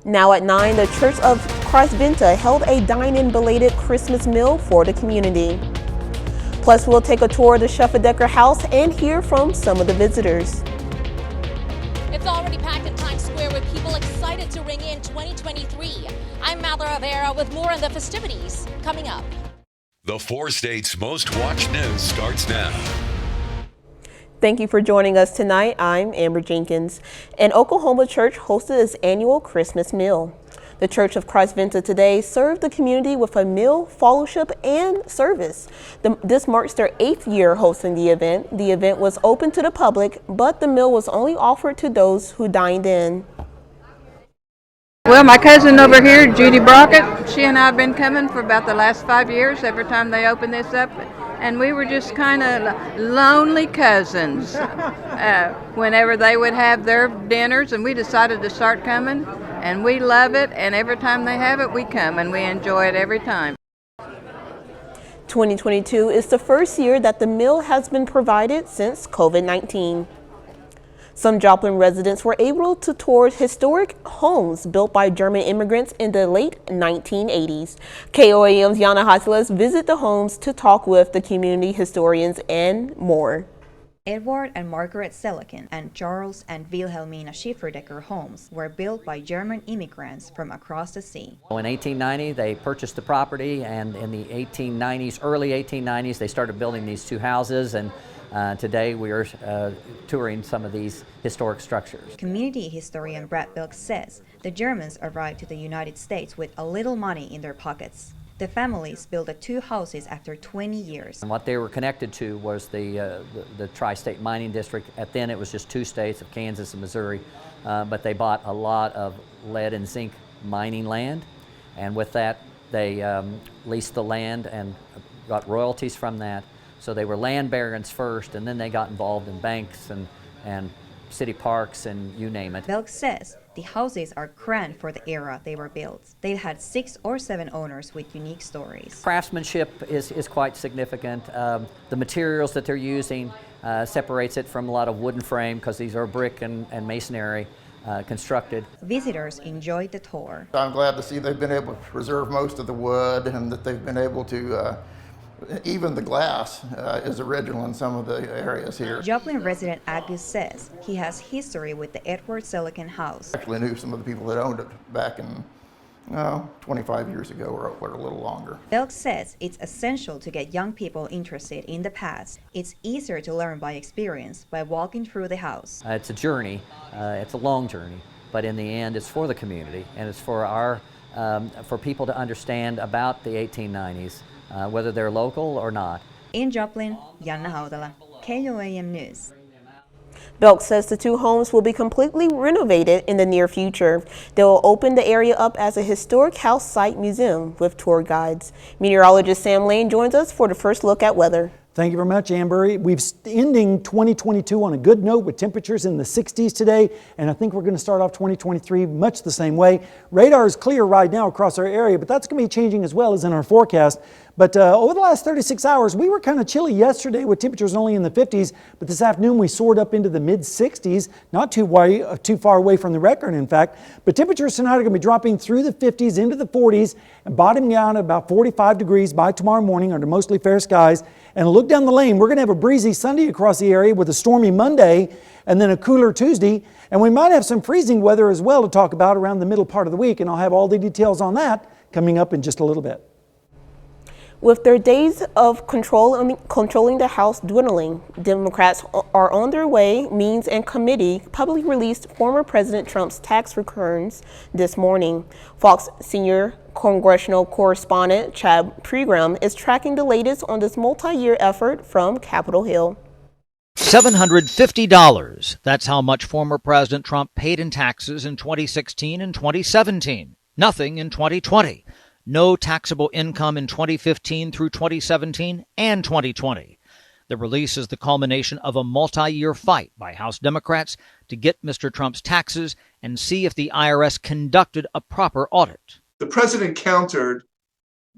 Now at 9, the Church of Christ Venta held a dine-in belated Christmas meal for the community. Plus, we'll take a tour of the Schefferdecker house and hear from some of the visitors. It's already packed in Times Square with people excited to ring in 2023. I'm Mallory Rivera with more on the festivities coming up. The 4 states' most watched news starts now. Thank you for joining us tonight. I'm Amber Jenkins. An Oklahoma church hosted its annual Christmas meal. The Church of Christ Venta today served the community with a meal, fellowship, and service. This marks their 8th year hosting the event. The event was open to the public, but the meal was only offered to those who dined in. Well, my cousin over here, Judy Brockett, she and I have been coming for about the last 5 years every time they open this up. And we were just kind of lonely cousins whenever they would have their dinners, and we decided to start coming, and we love it, and every time they have it, we come, and we enjoy it every time. 2022 is the first year that the meal has been provided since COVID-19. Some Joplin residents were able to tour historic homes built by German immigrants in the late 1980s. KOAM's Yana Hasilas visit the homes to talk with the community historians and more. Edward and Margaret Selikin and Charles and Wilhelmina Schefferdecker homes were built by German immigrants from across the sea. In 1890, they purchased the property, and in the early 1890s, they started building these 2 houses, and today we are touring some of these historic structures. Community historian Brad Bilk says the Germans arrived to the United States with a little money in their pockets. The families built the 2 houses after 20 years. And what they were connected to was the tri-state mining district. At then it was just 2 states of Kansas and Missouri, but they bought a lot of lead and zinc mining land, and with that they leased the land and got royalties from that. So they were land barons first, and then they got involved in banks and city parks and you name it. Belk says the houses are grand for the era they were built. They had 6 or 7 owners with unique stories. Craftsmanship is quite significant. The materials that they're using separates it from a lot of wooden frame, because these are brick and masonry constructed. Visitors enjoyed the tour. I'm glad to see they've been able to preserve most of the wood, and that they've been able to even the glass is original in some of the areas here. Joplin resident Agus says he has history with the Edward Selikin house. I actually knew some of the people that owned it back in 25 years ago or a little longer. Belk says it's essential to get young people interested in the past. It's easier to learn by experience by walking through the house. It's a journey, it's a long journey, but in the end it's for the community, and it's for for people to understand about the 1890s. Whether they're local or not. In Joplin, Yana Haudala, KOAM News. Belk says the 2 homes will be completely renovated in the near future. They will open the area up as a historic house site museum with tour guides. Meteorologist Sam Lane joins us for the first look at weather. Thank you very much, Amber. We're ending 2022 on a good note with temperatures in the 60s today, and I think we're going to start off 2023 much the same way. Radar is clear right now across our area, but that's going to be changing as well as in our forecast. But over the last 36 hours, we were kind of chilly yesterday with temperatures only in the 50s, but this afternoon we soared up into the mid-60s, not too far away from the record, in fact. But temperatures tonight are going to be dropping through the 50s into the 40s and bottoming out at about 45 degrees by tomorrow morning under mostly fair skies. And look down the lane, we're going to have a breezy Sunday across the area with a stormy Monday and then a cooler Tuesday. And we might have some freezing weather as well to talk about around the middle part of the week, and I'll have all the details on that coming up in just a little bit. With their days of controlling the House dwindling, Democrats are on their way. Means and Committee publicly released former President Trump's tax returns this morning. Fox senior congressional correspondent Chad Pregram is tracking the latest on this multi-year effort from Capitol Hill. $750. That's how much former President Trump paid in taxes in 2016 and 2017. Nothing in 2020. No taxable income in 2015 through 2017 and 2020. The release is the culmination of a multi-year fight by House Democrats to get Mr. Trump's taxes and see if the IRS conducted a proper audit. The president countered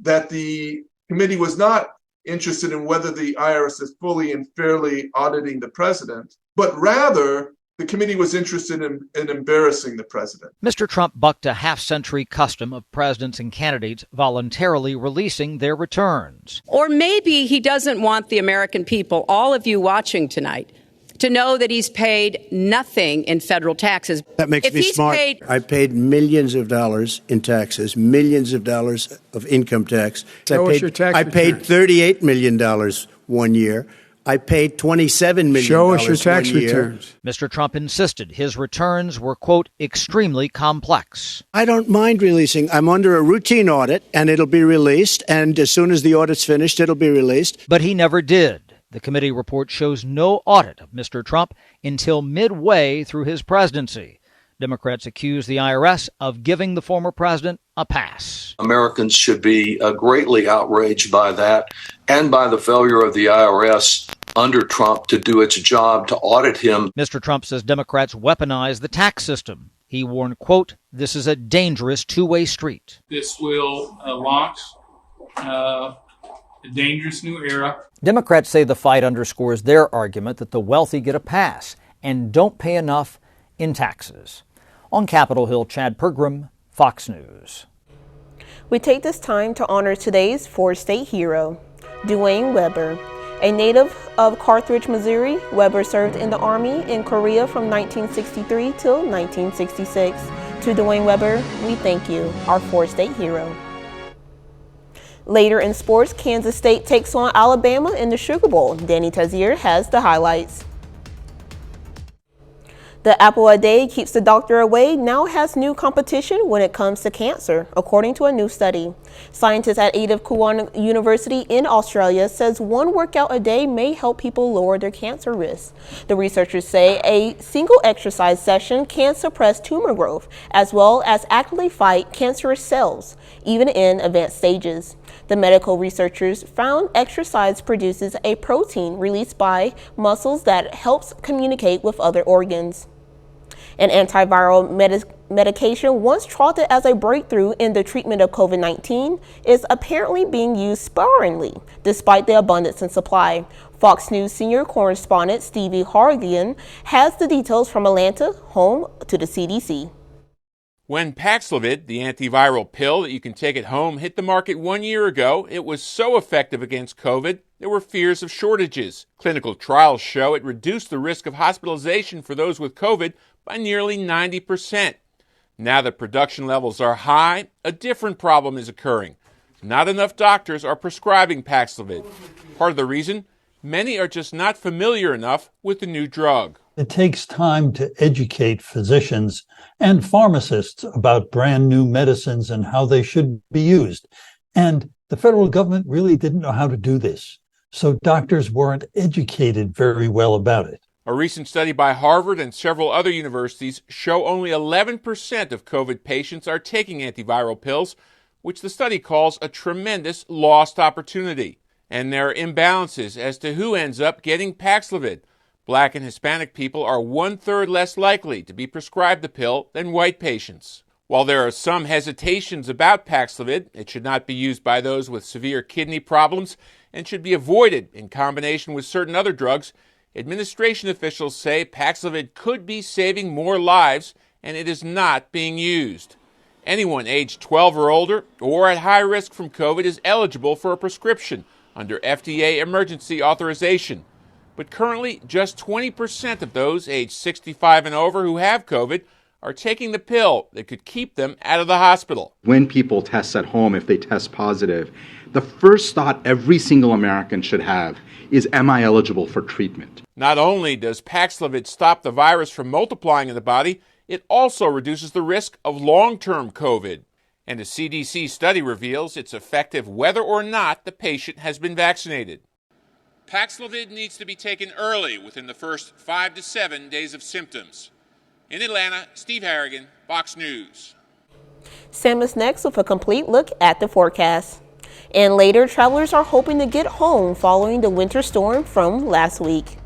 that the committee was not interested in whether the IRS is fully and fairly auditing the president, but rather the committee was interested in embarrassing the president. Mr. Trump bucked a half-century custom of presidents and candidates voluntarily releasing their returns. Or maybe he doesn't want the American people, all of you watching tonight, to know that he's paid nothing in federal taxes. That makes me smart. I paid millions of dollars in taxes, millions of dollars of income tax. I paid $38 million 1 year. I paid $27 million. Show us your tax returns. Mr. Trump insisted his returns were, quote, extremely complex. I don't mind releasing. I'm under a routine audit, and it'll be released. And as soon as the audit's finished, it'll be released. But he never did. The committee report shows no audit of Mr. Trump until midway through his presidency. Democrats accuse the IRS of giving the former president a pass. Americans should be greatly outraged by that and by the failure of the IRS under Trump to do its job to audit him. Mr. Trump says Democrats weaponize the tax system. He warned, quote, "This is a dangerous two-way street." This will launch a dangerous new era. Democrats say the fight underscores their argument that the wealthy get a pass and don't pay enough in taxes. On Capitol Hill, Chad Pergram, Fox News. We take this time to honor today's four-state hero, Dwayne Weber. A native of Carthage, Missouri, Weber served in the Army in Korea from 1963 till 1966. To Dwayne Weber, we thank you, our four-state hero. Later in sports, Kansas State takes on Alabama in the Sugar Bowl. Danny Tazier has the highlights. The apple a day keeps the doctor away now has new competition when it comes to cancer, according to a new study. Scientists at Edith Cowan University in Australia says one workout a day may help people lower their cancer risk. The researchers say a single exercise session can suppress tumor growth as well as actively fight cancerous cells, even in advanced stages. The medical researchers found exercise produces a protein released by muscles that helps communicate with other organs. An antiviral medication once touted as a breakthrough in the treatment of COVID-19 is apparently being used sparingly, despite the abundance in supply. Fox News senior correspondent Stevie Hargian has the details from Atlanta, home to the CDC. When Paxlovid, the antiviral pill that you can take at home, hit the market 1 year ago, it was so effective against COVID, there were fears of shortages. Clinical trials show it reduced the risk of hospitalization for those with COVID by nearly 90%. Now that production levels are high, a different problem is occurring. Not enough doctors are prescribing Paxlovid. Part of the reason, many are just not familiar enough with the new drug. It takes time to educate physicians and pharmacists about brand new medicines and how they should be used. And the federal government really didn't know how to do this. So doctors weren't educated very well about it. A recent study by Harvard and several other universities show only 11% of COVID patients are taking antiviral pills, which the study calls a tremendous lost opportunity. And there are imbalances as to who ends up getting Paxlovid. Black and Hispanic people are 1/3 less likely to be prescribed the pill than white patients. While there are some hesitations about Paxlovid, it should not be used by those with severe kidney problems and should be avoided in combination with certain other drugs. Administration officials say Paxlovid could be saving more lives, and it is not being used. Anyone aged 12 or older or at high risk from COVID is eligible for a prescription under FDA emergency authorization. But currently, just 20% of those aged 65 and over who have COVID are taking the pill that could keep them out of the hospital. When people test at home, if they test positive, the first thought every single American should have is, am I eligible for treatment? Not only does Paxlovid stop the virus from multiplying in the body, it also reduces the risk of long-term COVID. And a CDC study reveals it's effective whether or not the patient has been vaccinated. Paxlovid needs to be taken early within the first 5 to 7 days of symptoms. In Atlanta, Steve Harrigan, Fox News. Sam is next with a complete look at the forecast. And later, travelers are hoping to get home following the winter storm from last week.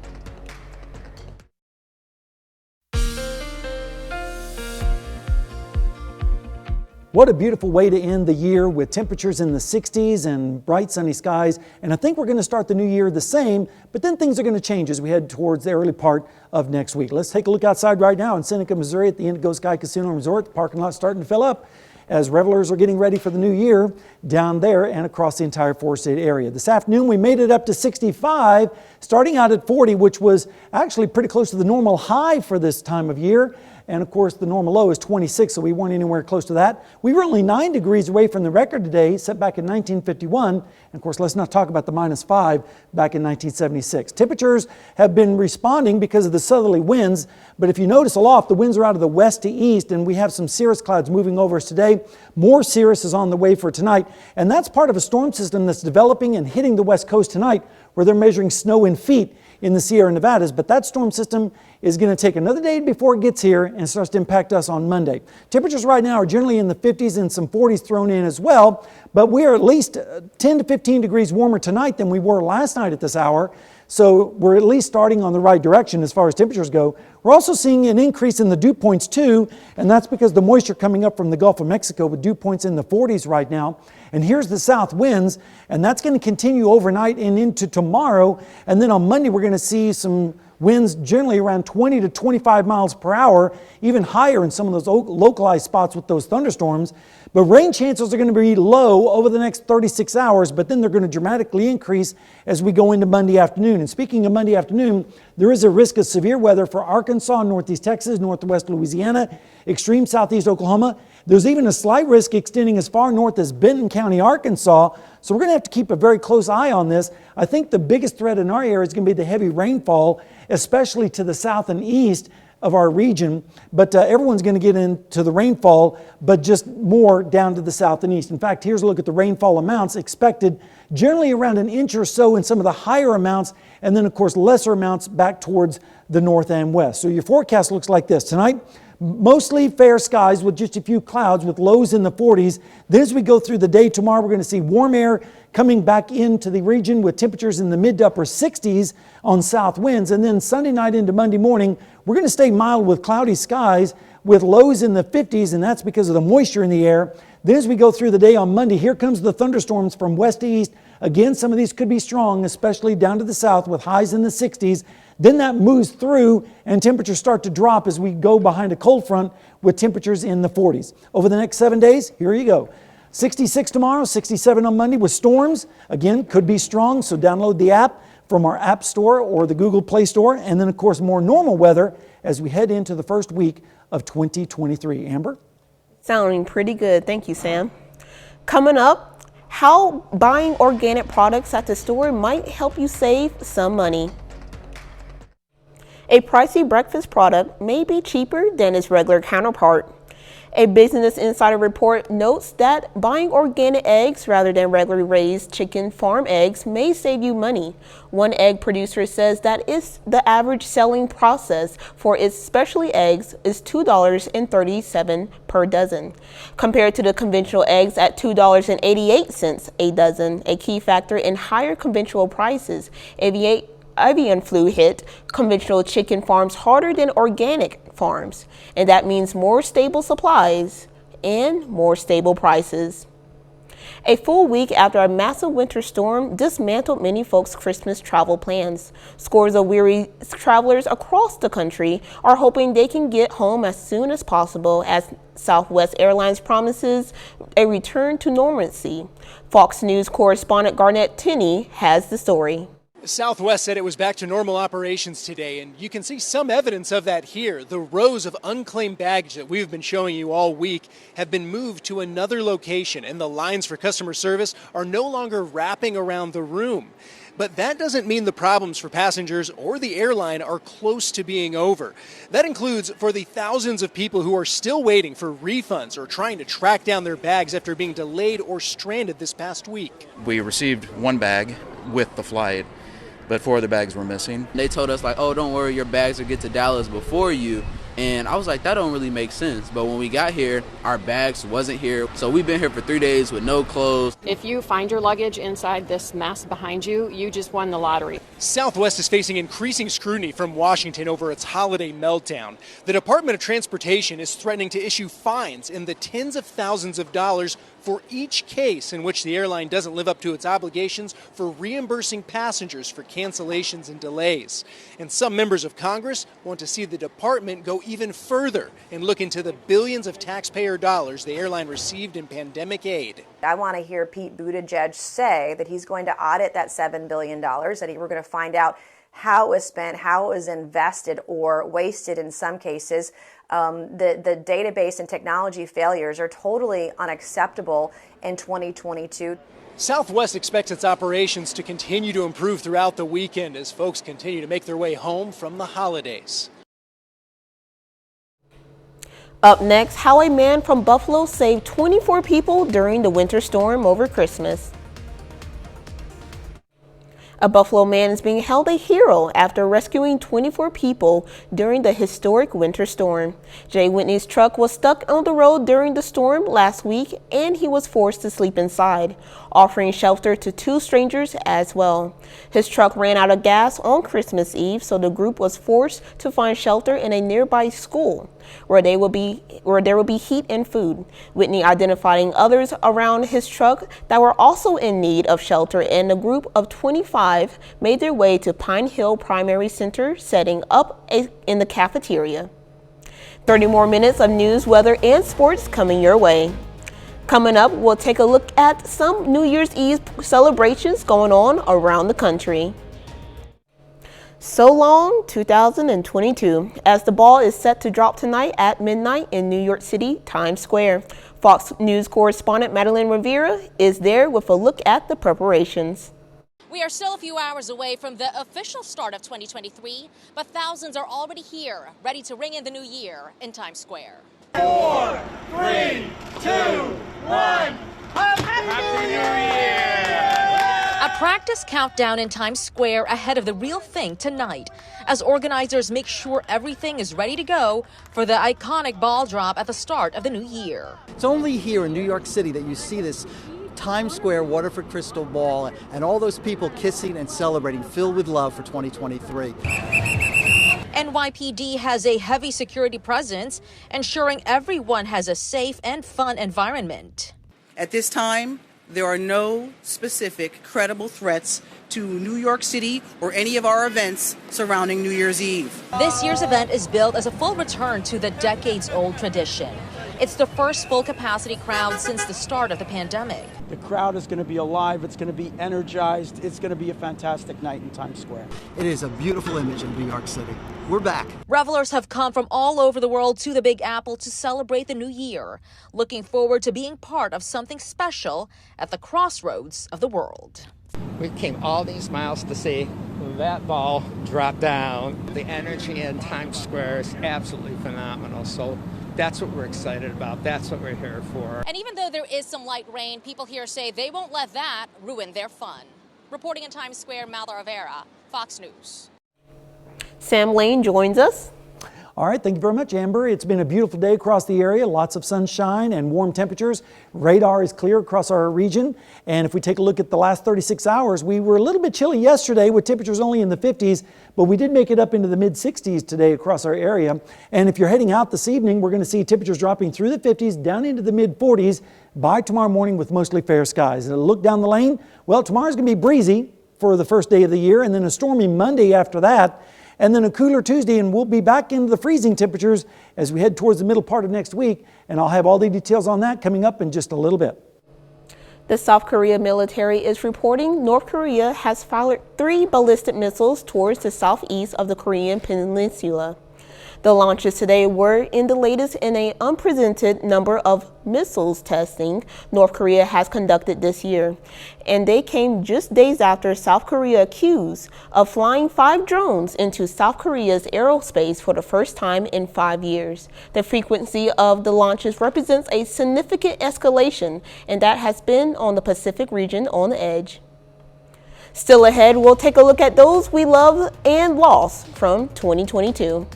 What a beautiful way to end the year with temperatures in the 60s and bright sunny skies. And I think we're going to start the new year the same, but then things are going to change as we head towards the early part of next week. Let's take a look outside right now in Seneca, Missouri at the Indigo Sky Casino and Resort. The parking lot's starting to fill up as revelers are getting ready for the new year down there and across the entire four-state area. This afternoon we made it up to 65, starting out at 40, which was actually pretty close to the normal high for this time of year. And of course the normal low is 26, so we weren't anywhere close to that. We were only 9 degrees away from the record today, set back in 1951. And of course, let's not talk about the -5 back in 1976. Temperatures have been responding because of the southerly winds, but if you notice aloft, the winds are out of the west to east, and we have some cirrus clouds moving over us today. More cirrus is on the way for tonight, and that's part of a storm system that's developing and hitting the west coast tonight, where they're measuring snow in feet in the Sierra Nevadas, but that storm system is going to take another day before it gets here and starts to impact us on Monday. Temperatures right now are generally in the 50s and some 40s thrown in as well, but we are at least 10 to 15 degrees warmer tonight than we were last night at this hour. So we're at least starting on the right direction as far as temperatures go. We're also seeing an increase in the dew points too, and that's because the moisture coming up from the Gulf of Mexico with dew points in the 40s right now. And here's the south winds, and that's going to continue overnight and into tomorrow. And then on Monday, we're going to see some winds generally around 20 to 25 miles per hour, even higher in some of those localized spots with those thunderstorms. But rain chances are going to be low over the next 36 hours, but then they're going to dramatically increase as we go into Monday afternoon. And speaking of Monday afternoon, there is a risk of severe weather for Arkansas, northeast Texas, northwest Louisiana, extreme southeast Oklahoma. There's even a slight risk extending as far north as Benton County, Arkansas. So we're going to have to keep a very close eye on this. I think the biggest threat in our area is going to be the heavy rainfall, especially to the south and east of our region. But everyone's going to get into the rainfall, but just more down to the south and east. In fact, here's a look at the rainfall amounts expected, generally around an inch or so in some of the higher amounts, and then of course lesser amounts back towards the north and west. So your forecast looks like this. Tonight, mostly fair skies with just a few clouds with lows in the 40s. Then as we go through the day tomorrow, we're going to see warm air coming back into the region with temperatures in the mid to upper 60s on south winds. And then Sunday night into Monday morning, we're going to stay mild with cloudy skies with lows in the 50s, and that's because of the moisture in the air. Then as we go through the day on Monday, here comes the thunderstorms from west to east. Again, some of these could be strong, especially down to the south with highs in the 60s. Then that moves through and temperatures start to drop as we go behind a cold front with temperatures in the 40s. Over the next 7 days, here you go. 66 tomorrow, 67 on Monday with storms. Again, could be strong, so download the app from our App Store or the Google Play Store. And then, of course, more normal weather as we head into the first week of 2023. Amber? Sounding pretty good. Thank you, Sam. Coming up, how buying organic products at the store might help you save some money. A pricey breakfast product may be cheaper than its regular counterpart. A Business Insider report notes that buying organic eggs rather than regularly raised chicken farm eggs may save you money. One egg producer says that the average selling process for its specialty eggs is $2.37 per dozen, compared to the conventional eggs at $2.88 a dozen. A key factor in higher conventional prices, avian flu hit conventional chicken farms harder than organic farms, and that means more stable supplies and more stable prices. A full week after a massive winter storm dismantled many folks' Christmas travel plans, scores of weary travelers across the country are hoping they can get home as soon as possible as Southwest Airlines promises a return to normalcy. Fox News correspondent Garnett Tinney has the story. Southwest said it was back to normal operations today, and you can see some evidence of that here. The rows of unclaimed baggage that we've been showing you all week have been moved to another location, and the lines for customer service are no longer wrapping around the room. But that doesn't mean the problems for passengers or the airline are close to being over. That includes for the thousands of people who are still waiting for refunds or trying to track down their bags after being delayed or stranded this past week. We received one bag with the flight, but 4 other bags were missing. They told us, like, oh, don't worry, your bags will get to Dallas before you. And I was like, that don't really make sense. But when we got here, our bags wasn't here. So we've been here for 3 days with no clothes. If you find your luggage inside this mess behind you, you just won the lottery. Southwest is facing increasing scrutiny from Washington over its holiday meltdown. The Department of Transportation is threatening to issue fines in the tens of thousands of dollars for each case in which the airline doesn't live up to its obligations for reimbursing passengers for cancellations and delays. And some members of Congress want to see the department go even further and look into the billions of taxpayer dollars the airline received in pandemic aid. I want to hear Pete Buttigieg say that he's going to audit that $7 billion, that we're going to find out how it was spent, how it was invested or wasted in some cases. The database and technology failures are totally unacceptable in 2022. Southwest expects its operations to continue to improve throughout the weekend as folks continue to make their way home from the holidays. Up next, how a man from Buffalo saved 24 people during the winter storm over Christmas. A Buffalo man is being held a hero after rescuing 24 people during the historic winter storm. Jay Whitney's truck was stuck on the road during the storm last week, and he was forced to sleep inside, offering shelter to 2 strangers as well. His truck ran out of gas on Christmas Eve, so the group was forced to find shelter in a nearby school, where there will be heat and food. Whitney identifying others around his truck that were also in need of shelter, and a group of 25 made their way to Pine Hill Primary Center, setting up in the cafeteria. 30 more minutes of news, weather, and sports coming your way. Coming up, we'll take a look at some New Year's Eve celebrations going on around the country. So long, 2022, as the ball is set to drop tonight at midnight in New York City, Times Square. Fox News correspondent Madeline Rivera is there with a look at the preparations. We are still a few hours away from the official start of 2023, but thousands are already here, ready to ring in the new year in Times Square. 4, 3, 2, 1. Happy New Year! A practice countdown in Times Square ahead of the real thing tonight, as organizers make sure everything is ready to go for the iconic ball drop at the start of the new year. It's only here in New York City that you see this Times Square Waterford crystal ball and all those people kissing and celebrating, filled with love for 2023. NYPD has a heavy security presence, ensuring everyone has a safe and fun environment. At this time, there are no specific credible threats to New York City or any of our events surrounding New Year's Eve. This year's event is billed as a full return to the decades-old tradition. It's the first full-capacity crowd since the start of the pandemic. The crowd is going to be alive, it's going to be energized, it's going to be a fantastic night in Times Square. It is a beautiful image in New York City. We're back. Revelers have come from all over the world to the Big Apple to celebrate the new year, looking forward to being part of something special at the crossroads of the world. We came all these miles to see that ball drop down. The energy in Times Square is absolutely phenomenal. So that's what we're excited about. That's what we're here for. And even though there is some light rain, people here say they won't let that ruin their fun. Reporting in Times Square, Malda Rivera, Fox News. Sam Lane joins us. All right, thank you very much, Amber. It's been a beautiful day across the area, lots of sunshine and warm temperatures. Radar is clear across our region. And if we take a look at the last 36 hours, we were a little bit chilly yesterday with temperatures only in the 50s, but we did make it up into the mid-60s today across our area. And if you're heading out this evening, we're going to see temperatures dropping through the 50s down into the mid-40s by tomorrow morning with mostly fair skies. And a look down the lane, well, tomorrow's going to be breezy for the first day of the year, and then a stormy Monday after that. And then a cooler Tuesday, and we'll be back into the freezing temperatures as we head towards the middle part of next week. And I'll have all the details on that coming up in just a little bit. The South Korea military is reporting North Korea has fired 3 ballistic missiles towards the southeast of the Korean peninsula. The launches today were in the latest in an unprecedented number of missiles testing North Korea has conducted this year. And they came just days after South Korea accused of flying 5 drones into South Korea's aerospace for the first time in 5 years. The frequency of the launches represents a significant escalation, and that has been on the Pacific region on the edge. Still ahead, we'll take a look at those we love and lost from 2022.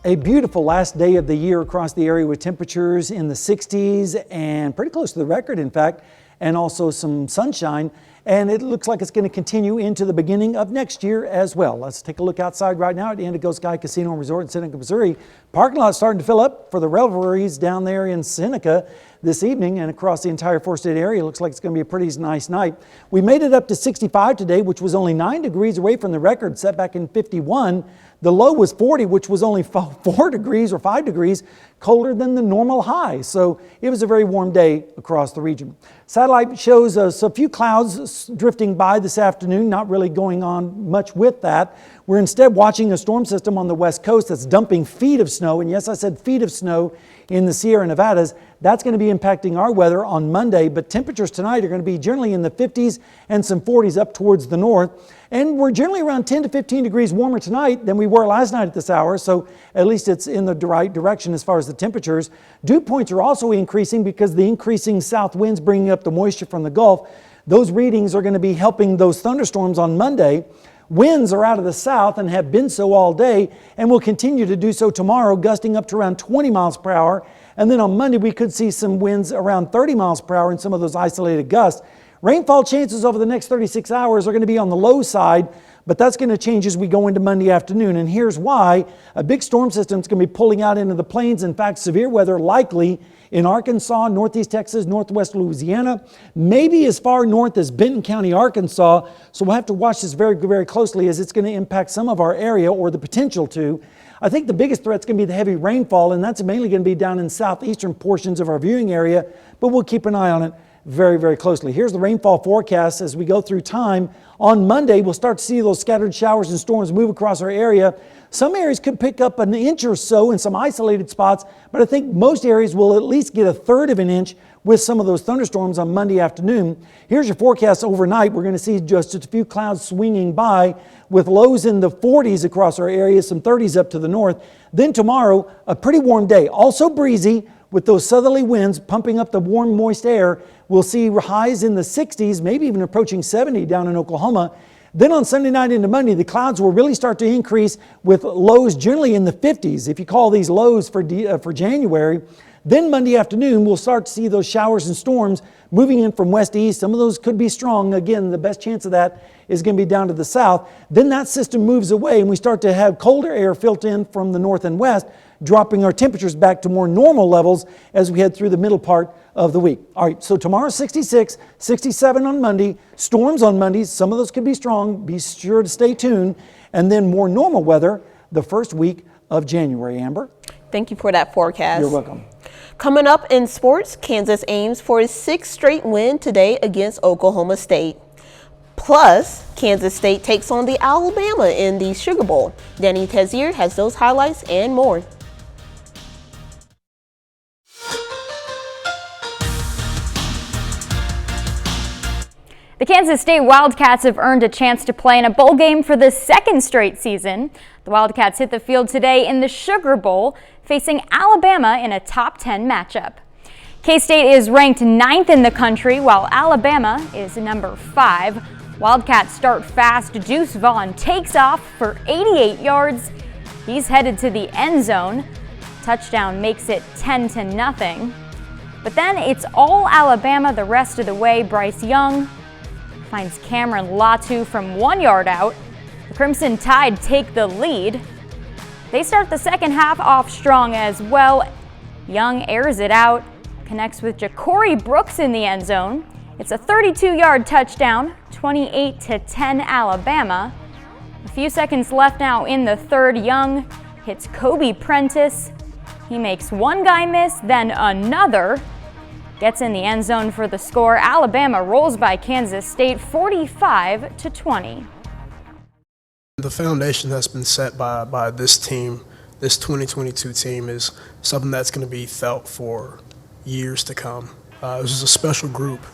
A beautiful last day of the year across the area with temperatures in the 60s and pretty close to the record, in fact, and also some sunshine. And it looks like it's going to continue into the beginning of next year as well. Let's take a look outside right now at the Indigo Sky Casino and Resort in Seneca, Missouri. Parking lot starting to fill up for the revelries down there in Seneca this evening and across the entire four-state area. Looks like it's going to be a pretty nice night. We made it up to 65 today, which was only 9 degrees away from the record set back in 51. The low was 40, which was only 4 degrees or 5 degrees colder than the normal high. So it was a very warm day across the region. Satellite shows us a few clouds drifting by this afternoon, not really going on much with that. We're instead watching a storm system on the west coast that's dumping feet of snow. And yes, I said feet of snow in the Sierra Nevadas. That's going to be impacting our weather on Monday, but temperatures tonight are going to be generally in the 50s and some 40s up towards the north. And we're generally around 10 to 15 degrees warmer tonight than we were last night at this hour, so at least it's in the right direction as far as the temperatures. Dew points are also increasing because the increasing south winds bringing up the moisture from the Gulf. Those readings are going to be helping those thunderstorms on Monday. Winds are out of the south and have been so all day and will continue to do so tomorrow, gusting up to around 20 miles per hour. And then on Monday, we could see some winds around 30 miles per hour in some of those isolated gusts. Rainfall chances over the next 36 hours are going to be on the low side, but that's going to change as we go into Monday afternoon. And here's why. A big storm system is going to be pulling out into the plains. In fact, severe weather likely in Arkansas, northeast Texas, northwest Louisiana, maybe as far north as Benton County, Arkansas. So we'll have to watch this very, very closely as it's going to impact some of our area, or the potential to. I think the biggest threat is going to be the heavy rainfall, and that's mainly going to be down in southeastern portions of our viewing area, but we'll keep an eye on it very, very closely. Here's the rainfall forecast as we go through time. On Monday, we'll start to see those scattered showers and storms move across our area. Some areas could pick up an inch or so in some isolated spots, but I think most areas will at least get a third of an inch with some of those thunderstorms on Monday afternoon. Here's your forecast overnight. We're going to see just a few clouds swinging by with lows in the 40s across our area, some 30s up to the north. Then tomorrow, a pretty warm day, also breezy with those southerly winds pumping up the warm, moist air. We'll see highs in the 60s, maybe even approaching 70 down in Oklahoma. Then on Sunday night into Monday, the clouds will really start to increase with lows generally in the 50s, if you call these lows for January. Then Monday afternoon, we'll start to see those showers and storms moving in from west to east. Some of those could be strong. Again, the best chance of that is going to be down to the south. Then that system moves away and we start to have colder air filter in from the north and west, dropping our temperatures back to more normal levels as we head through the middle part of the week. All right, so tomorrow 66, 67 on Monday, storms on Mondays. Some of those could be strong. Be sure to stay tuned. And then more normal weather the first week of January. Amber? Thank you for that forecast. You're welcome. Coming up in sports, Kansas aims for its 6th straight win today against Oklahoma State. Plus, Kansas State takes on the Alabama in the Sugar Bowl. Danny Tezier has those highlights and more. The Kansas State Wildcats have earned a chance to play in a bowl game for the 2nd straight season. The Wildcats hit the field today in the Sugar Bowl, facing Alabama in a top 10 matchup. K-State is ranked 9th in the country, while Alabama is number 5. Wildcats start fast. Deuce Vaughn takes off for 88 yards. He's headed to the end zone. Touchdown makes it 10-0. But then it's all Alabama the rest of the way. Bryce Young finds Cameron Latu from 1 yard out. The Crimson Tide take the lead. They start the second half off strong as well. Young airs it out, connects with Ja'Cory Brooks in the end zone. It's a 32-yard touchdown, 28-10 Alabama. A few seconds left now in the third. Young hits Kobe Prentice. He makes one guy miss, then another. Gets in the end zone for the score. Alabama rolls by Kansas State 45-20. The foundation that's been set by this team, this 2022 team, is something that's going to be felt for years to come. It was a special group,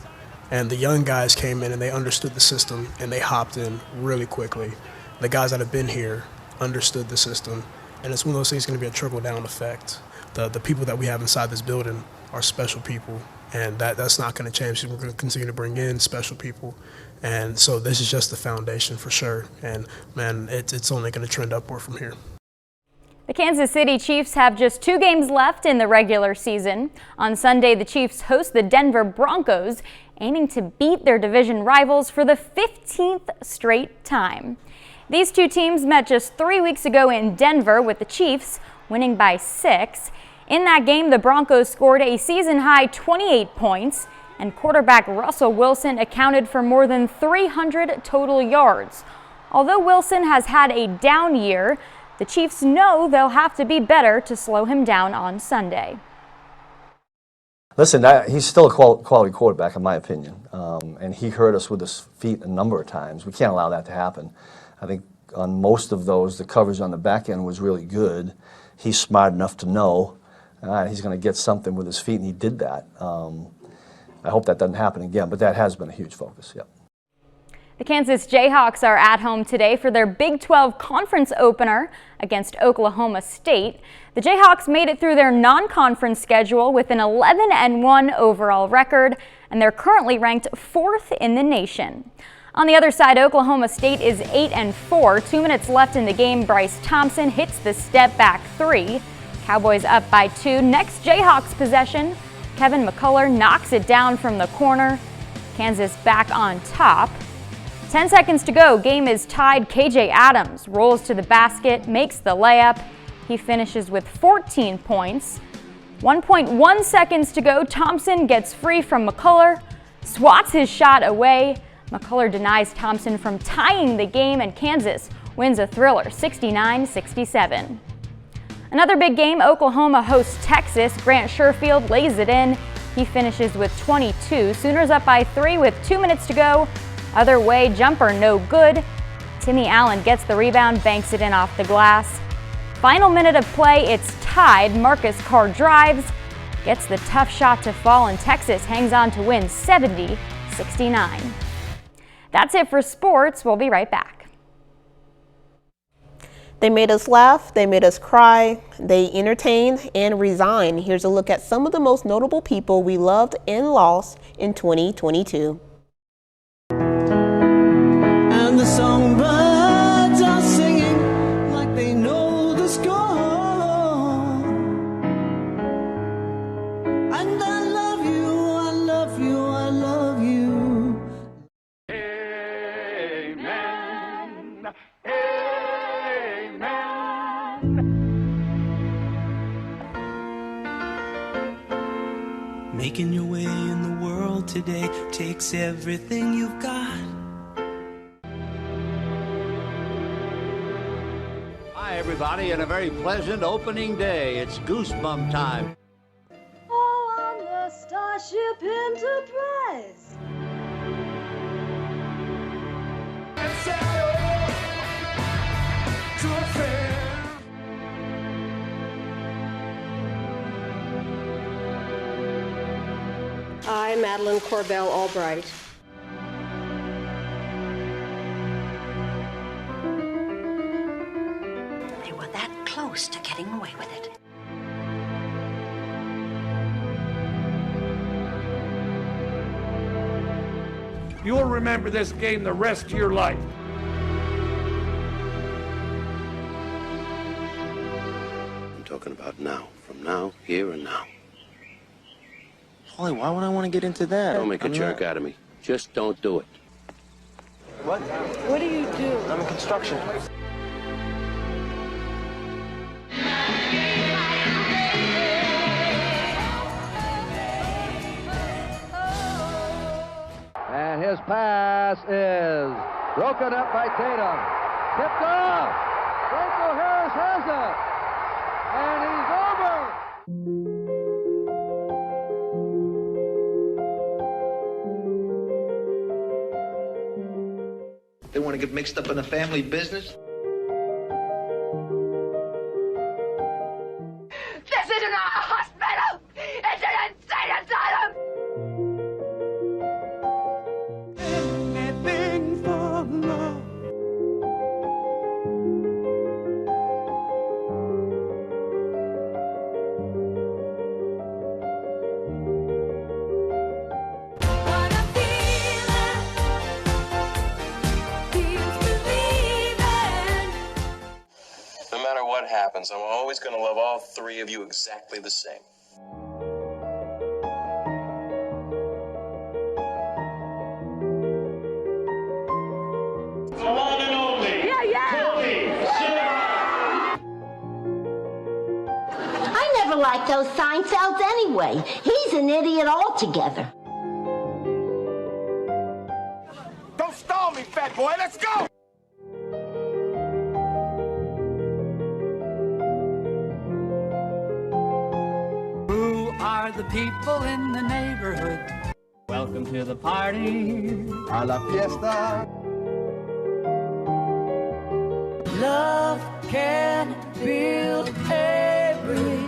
and the young guys came in and they understood the system and they hopped in really quickly. The guys that have been here understood the system, and it's one of those things going to be a trickle-down effect. The people that we have inside this building are special people, and that's not going to change. We're going to continue to bring in special people, and so this is just the foundation for sure. And man, it's only going to trend upward from here. The Kansas City Chiefs have just 2 games left in the regular season. On Sunday, the Chiefs host the Denver Broncos, aiming to beat their division rivals for the 15th straight time. These two teams met just 3 weeks ago in Denver, with the Chiefs winning by 6. In that game, the Broncos scored a season-high 28 points, and quarterback Russell Wilson accounted for more than 300 total yards. Although Wilson has had a down year, the Chiefs know they'll have to be better to slow him down on Sunday. Listen, he's still a quality quarterback, in my opinion, and he hurt us with his feet a number of times. We can't allow that to happen. I think on most of those, the coverage on the back end was really good. He's smart enough to know he's going to get something with his feet, and he did that. I hope that doesn't happen again, but that has been a huge focus, yeah. The Kansas Jayhawks are at home today for their Big 12 conference opener against Oklahoma State. The Jayhawks made it through their non-conference schedule with an 11-1 overall record, and they're currently ranked 4th in the nation. On the other side, Oklahoma State is 8-4. 2 minutes left in the game. Bryce Thompson hits the step-back 3. Cowboys up by 2. Next Jayhawks possession, Kevin McCullough knocks it down from the corner. Kansas back on top. 10 seconds to go. Game is tied. KJ Adams rolls to the basket, makes the layup. He finishes with 14 points. 1.1 seconds to go. Thompson gets free from McCullough, swats his shot away. McCullough denies Thompson from tying the game, and Kansas wins a thriller 69-67. Another big game, Oklahoma hosts Texas. Grant Sherfield lays it in. He finishes with 22. Sooners up by 3 with 2 minutes to go. Other way, jumper no good. Timmy Allen gets the rebound, banks it in off the glass. Final minute of play, it's tied. Marcus Carr drives, gets the tough shot to fall, and Texas hangs on to win 70-69. That's it for sports. We'll be right back. They made us laugh, they made us cry, they entertained and resigned. Here's a look at some of the most notable people we loved and lost in 2022. And the songbirds are singing like they know the score. And I love you, I love you, I love you. Amen. Amen. Making your way in the world today takes everything you've got. Hi, everybody, and a very pleasant opening day. It's Goosebump time. Oh, on the Starship Enterprise. I, Madeline Corbell Albright. They were that close to getting away with it. You'll remember this game the rest of your life. I'm talking about now, from now, here and now. Holly, why would I want to get into that? Don't make a jerk out of me. Just don't do it. What? What do you do? I'm in construction. And his pass is broken up by Tatum. Tipped off. Franco Harris has it. And he's over. They want to get mixed up in a family business? This isn't a hospital! It's an insane asylum! Anything for love. No matter what happens, I'm always going to love all three of you exactly the same. The one and only. I never liked those Seinfelds anyway. He's an idiot altogether. Don't stall me, fat boy. Let's go! Who are the people in the neighborhood? Welcome to the party. A la fiesta. Love can build a bridge.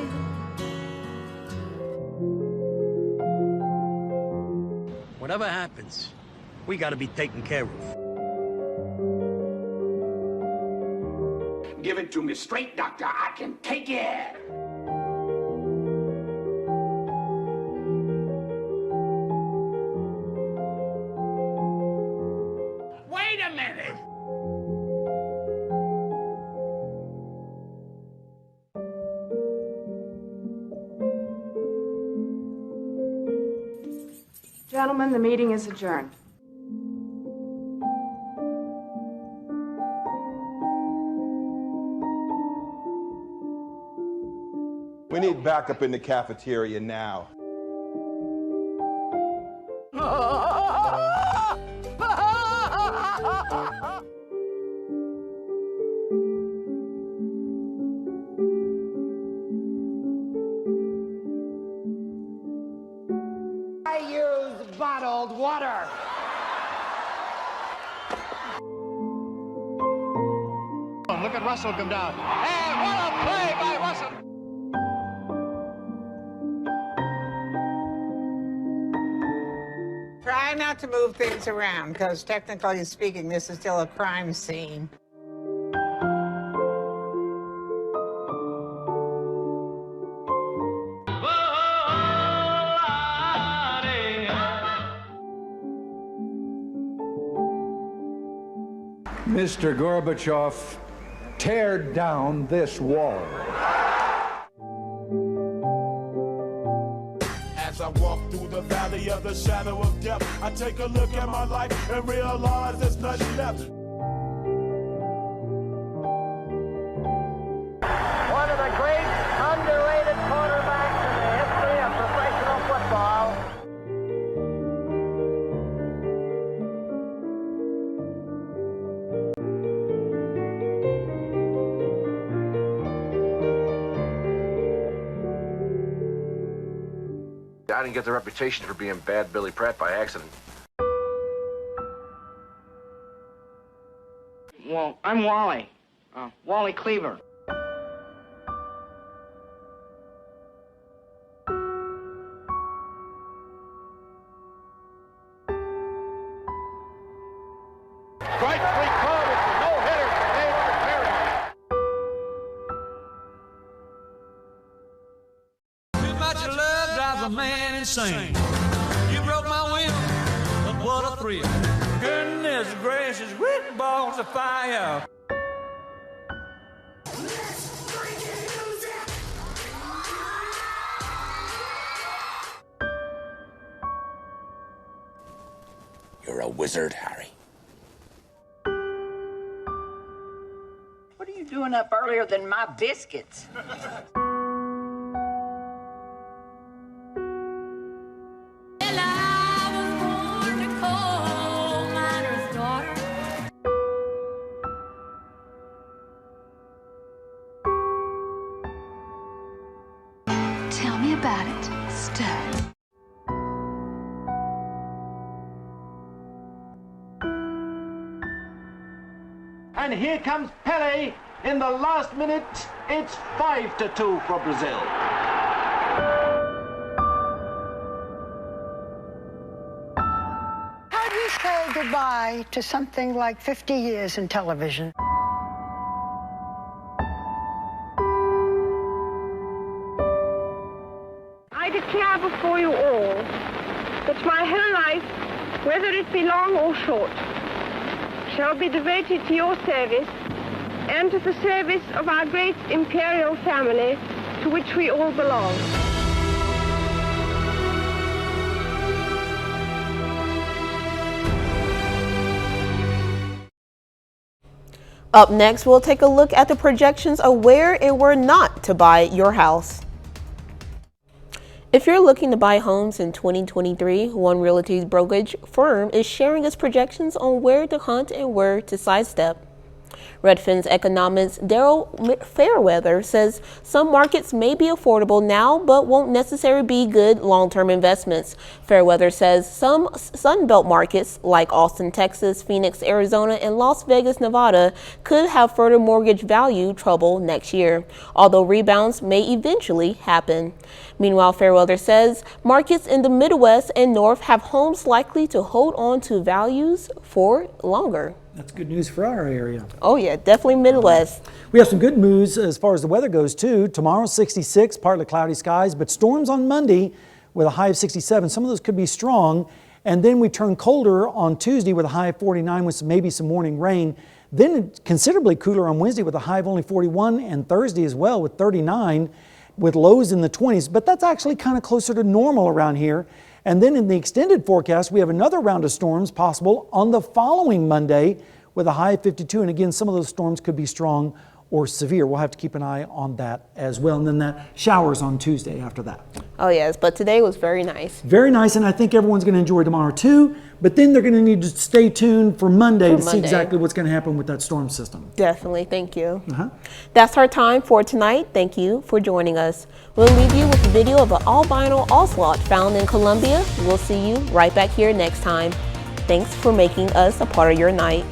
Whatever happens, we gotta be taken care of. Give it to me straight, Doctor. I can take it. Wait a minute. Gentlemen, the meeting is adjourned. We need backup in the cafeteria now. I use bottled water. Look at Russell come down. And what a play by Russell! Try not to move things around, because technically speaking, this is still a crime scene. Mr. Gorbachev, tear down this wall. As I walk through the valley of the shadow of death, I take a look at my life and realize there's nothing left. One of the great underrated quarterbacks in the history of professional football. I didn't get the reputation for being bad Billy Pratt by accident. Well, I'm Wally. Wally Cleaver. Strike three called. It's a no-hitter for Dave Arcari. Too much love drives a man insane. You broke my will, but what a thrill. Goodness gracious, with balls of fire. You're a wizard, Harry. What are you doing up earlier than my biscuits? Tell me about it, Stud. And here comes Pele in the last minute. It's 5-2 for Brazil. How do you say goodbye to something like 50 years in television? I declare before you all that my whole life, whether it be long or short, shall be devoted to your service and to the service of our great imperial family to which we all belong. Up next, we'll take a look at the projections of where and where not to buy your house. If you're looking to buy homes in 2023, One Realty's brokerage firm is sharing its projections on where to hunt and where to sidestep. Redfin's economist Daryl Fairweather says some markets may be affordable now but won't necessarily be good long-term investments. Fairweather says some Sunbelt markets like Austin, Texas, Phoenix, Arizona, and Las Vegas, Nevada could have further mortgage value trouble next year, although rebounds may eventually happen. Meanwhile, Fairweather says markets in the Midwest and North have homes likely to hold on to values for longer. That's good news for our area. Oh yeah, definitely Midwest. We have some good news as far as the weather goes too. Tomorrow 66, partly cloudy skies, but storms on Monday with a high of 67. Some of those could be strong. And then we turn colder on Tuesday with a high of 49 with maybe some morning rain. Then considerably cooler on Wednesday with a high of only 41, and Thursday as well with 39 with lows in the 20s. But that's actually kind of closer to normal around here. And then in the extended forecast, we have another round of storms possible on the following Monday with a high of 52. And again, some of those storms could be strong or severe. We'll have to keep an eye on that as well. And then that showers on Tuesday after that. Oh yes, but today was very nice. Very nice, and I think everyone's going to enjoy tomorrow too. But then they're going to need to stay tuned for Monday to see exactly what's going to happen with that storm system. Definitely, thank you. That's our time for tonight. Thank you for joining us. We'll leave you with a video of an albino ocelot found in Colombia. We'll see you right back here next time. Thanks for making us a part of your night.